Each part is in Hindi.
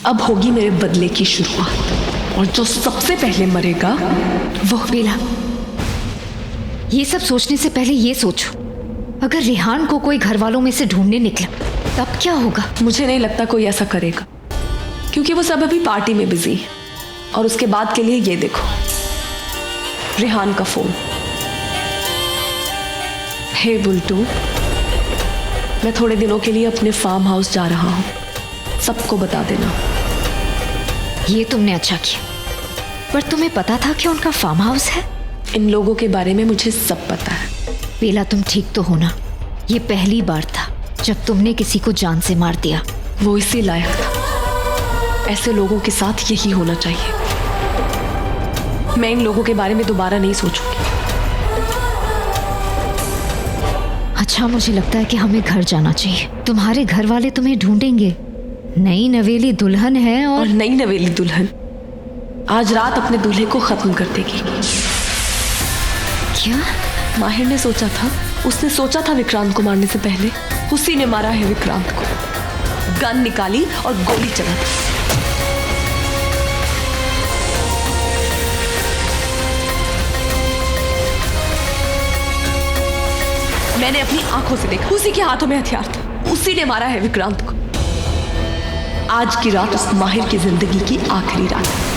अब होगी मेरे बदले की शुरुआत, और जो सबसे पहले मरेगा वो। बेला, ये सब सोचने से पहले ये सोचो, अगर रेहान को कोई घर वालों में से ढूंढने निकला तब क्या होगा? मुझे नहीं लगता कोई ऐसा करेगा, क्योंकि वो सब अभी पार्टी में बिजी है। और उसके बाद के लिए ये देखो, रेहान का फोन। हे बुल्टू, मैं थोड़े दिनों के लिए अपने फार्म हाउस जा रहा हूँ, सबको बता देना। ये तुमने अच्छा किया, पर तुम्हें पता था कि उनका फार्म हाउस है? इन लोगों के बारे में मुझे सब पता है। बेला, तुम ठीक तो हो ना? ये पहली बार था जब तुमने किसी को जान से मार दिया। वो इसी लायक था। ऐसे लोगों के साथ यही होना चाहिए। मैं इन लोगों के बारे में दोबारा नहीं सोचूंगी। अच्छा, मुझे लगता है कि हमें घर जाना चाहिए। तुम्हारे घर वाले तुम्हें ढूंढेंगे। नई नवेली दुल्हन है और नई नवेली दुल्हन आज रात अपने दूल्हे को खत्म कर देगी। क्या? माहिर ने सोचा था, उसने सोचा था विक्रांत को मारने से पहले उसी ने मारा है विक्रांत को। गन निकाली और गोली चला दी। मैंने अपनी आंखों से देखा, उसी के हाथों में हथियार था, उसी ने मारा है विक्रांत को। आज की रात उस माहिर की जिंदगी की आखिरी रात है।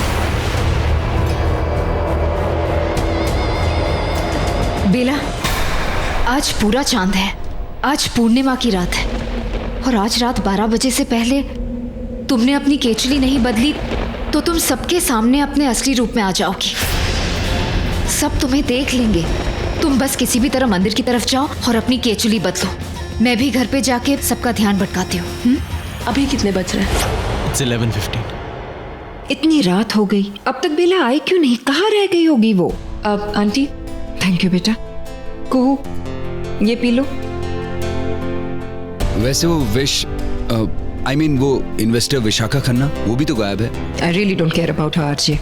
बेला, आज पूरा चांद है, आज पूर्णिमा की रात है, और आज रात 12 बजे से पहले तुमने अपनी केचुली नहीं बदली तो तुम सबके सामने अपने असली रूप में आ जाओगी। सब तुम्हें देख लेंगे। तुम बस किसी भी तरह मंदिर की तरफ जाओ और अपनी केचुली बदलो। मैं भी घर पे जाके सबका ध्यान भटकाती हूँ। अभी कितने बज रहे हैं? It's 11:15। इतनी रात हो गई, अब तक बेला आई क्यों नहीं? कहाँ रह गई होगी वो? अब आंटी, थैंक यू बेटा। कुहू, ये पी लो। वैसे वो वो इन्वेस्टर विशाखा खन्ना, वो भी तो गायब है। I really don't care about her RJ.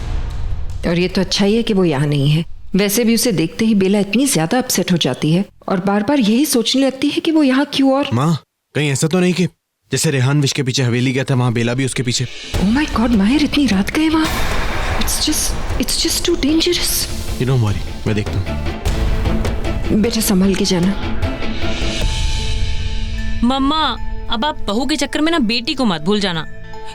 और ये तो अच्छा ही है कि वो यहाँ नहीं है। वैसे भी उसे देखते ही बेला इतनी ज्यादा अपसेट हो जाती है और बार बार यही सोचने लगती है कि वो यहाँ क्यों। और माँ, कहीं ऐसा तो नहीं कि जैसे रेहान विश के पीछे हवेली गया था, वहाँ बेला भी उसके पीछे? ओह माय गॉड, माहिर इतनी रात गए वहाँ? It's just too dangerous. You don't worry, मैं देखता हूँ। बेटा संभल के जाना। मम्मा, अब आप बहू के चक्कर में ना बेटी को मत भूल जाना।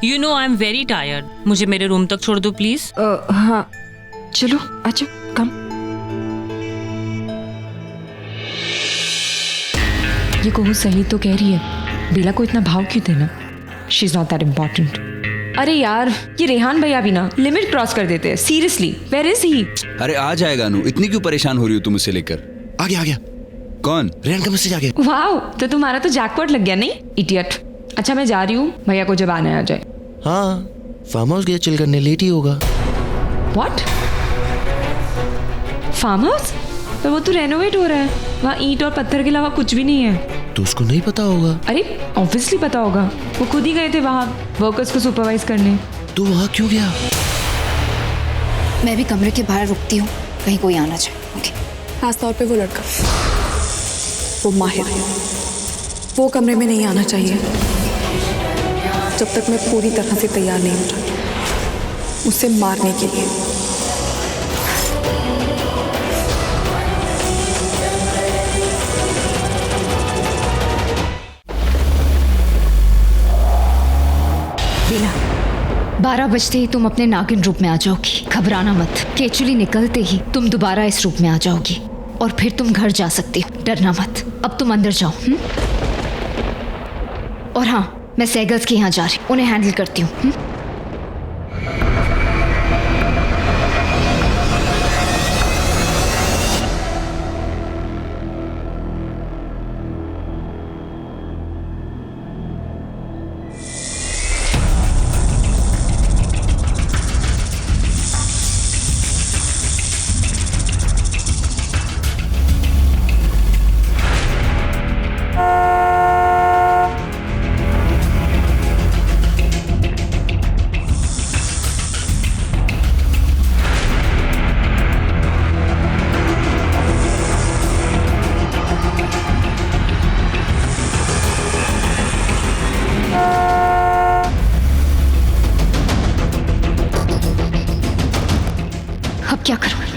You know I am very tired. मुझे मेरे रूम तक छोड़ दो प्लीज। हाँ चलो, अच्छा कम। ये कहूँ सही तो कह रही है, बेला को इतना भाव क्यों देना? She is not that important. अरे यार, ये रेहान भैया भी ना लिमिट क्रॉस कर देते हैं। Seriously, where is he? अरे आ जाएगा अनु, इतनी क्यों परेशान हो रही हो तुम इसे लेकर? आ गया। कौन? रेहान का मैसेज आ गया। वाओ, तो तुम्हारा तो जैकपॉट लग गया नहीं, इडियट। अच्छा मैं जा रही हूँ, भैया को जब आने आ जाए। हाँ, फार्म हाउस गया चिल करने, लेट ही होगा। व्हाट? Farm house? पर वो तो रेनोवेट हो रहा है, वहाँ ईंट और पत्थर के अलावा कुछ भी नहीं है। तो उसको नहीं पता होगा? अरे ऑब्वियसली पता होगा, वो खुद ही गए थे वहाँ वर्कर्स को सुपरवाइज करने। तो वहाँ क्यों गया? मैं भी कमरे के बाहर रुकती हूँ, कहीं कोई आना चाहिए। ओके। खास तौर पे वो लड़का, वो माहिर, वो कमरे में नहीं आना चाहिए जब तक मैं पूरी तरह से तैयार नहीं हो जाती उसे मारने के लिए। बेला, 12 बजते ही तुम अपने नागिन रूप में आ जाओगी। घबराना मत। केचुली निकलते ही तुम दोबारा इस रूप में आ जाओगी और फिर तुम घर जा सकती हो। डरना मत। अब तुम अंदर जाओ। और हाँ, मैं सैगल्स के यहाँ जा रही हूँ, उन्हें हैंडल करती हूँ।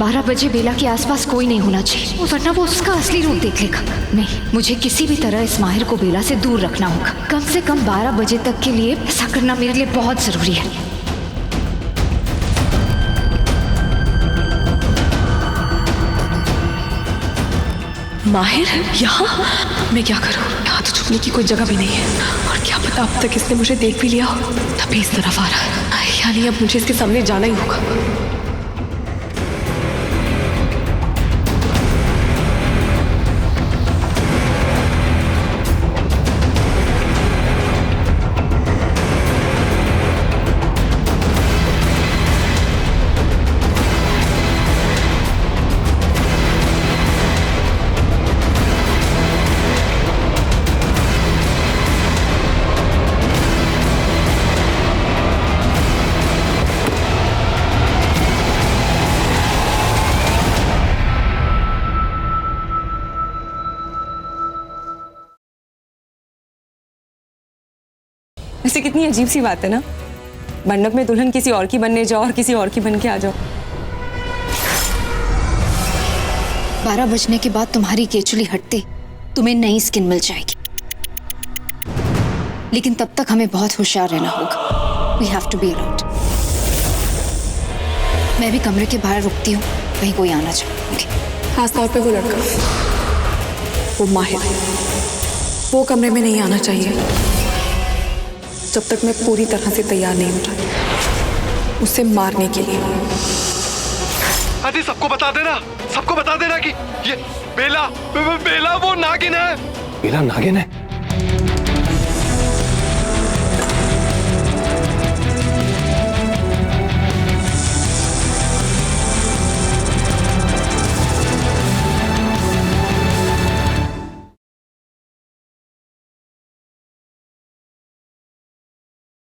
12 बजे बेला के आसपास कोई नहीं होना चाहिए, वरना वो उसका असली रूप देख लेगा। नहीं, मुझे किसी भी तरह इस माहिर को बेला से दूर रखना होगा। कम से कम 12 बजे तक के लिए ऐसा करना मेरे लिए बहुत जरूरी है। माहिर यहाँ? मैं क्या करूँ? यहाँ तो छुपने की कोई जगह भी नहीं है, और क्या पता अब तक इसने मुझे देख भी लिया हो, तभी इस तरफ आ रहा है। यानी अब मुझे इसके सामने जाना ही होगा। वैसे कितनी अजीब सी बात है ना, मंडप में दुल्हन किसी और की बनने जाओ और किसी और की बन के आ जाओ। 12 बजने के बाद तुम्हारी केचुली हटते तुम्हें नई स्किन मिल जाएगी, लेकिन तब तक हमें बहुत होशियार रहना होगा। We have to be alert. मैं भी कमरे के बाहर रुकती हूँ, कहीं कोई आना चाहिए। ओके? खास तौर पे वो लड़का, वो माहिर, वो कमरे में नहीं आना चाहिए जब तक मैं पूरी तरह से तैयार नहीं हो जाती उसे मारने के लिए। अरे सबको बता देना कि ये बेला वो नागिन है। बेला नागिन है?